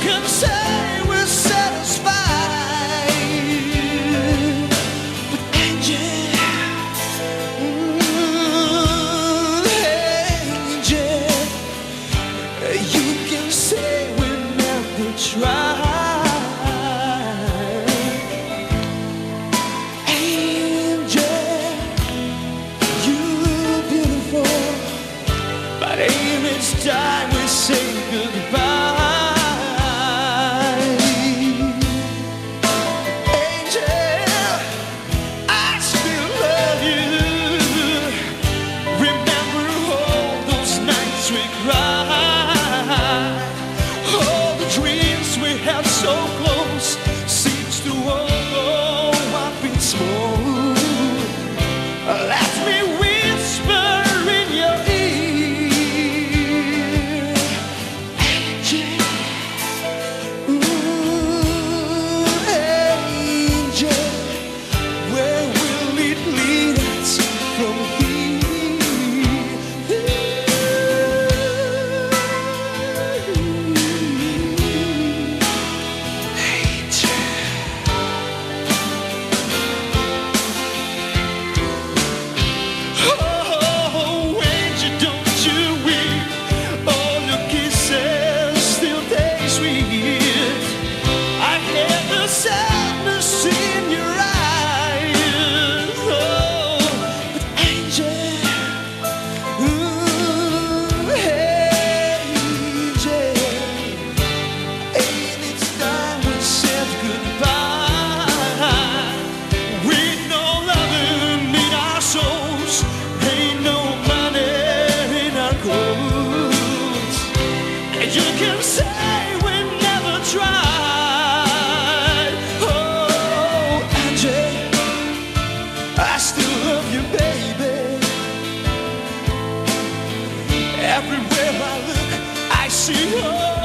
can say we're satisfied, but Angie, Angie, you can say we never tried. It's time we say goodbye. Angel, I still love you. Remember all those nights we cried, all the dreams we had so close, seems to all have been smooth. Let me whisper in your ear, sadness in your eyes, oh, but Angel, Angel, ain't it time we said goodbye? With no loving in our souls, ain't no money in our clothes, and you can say we never tried. I still love you, baby. Everywhere I look, I see her.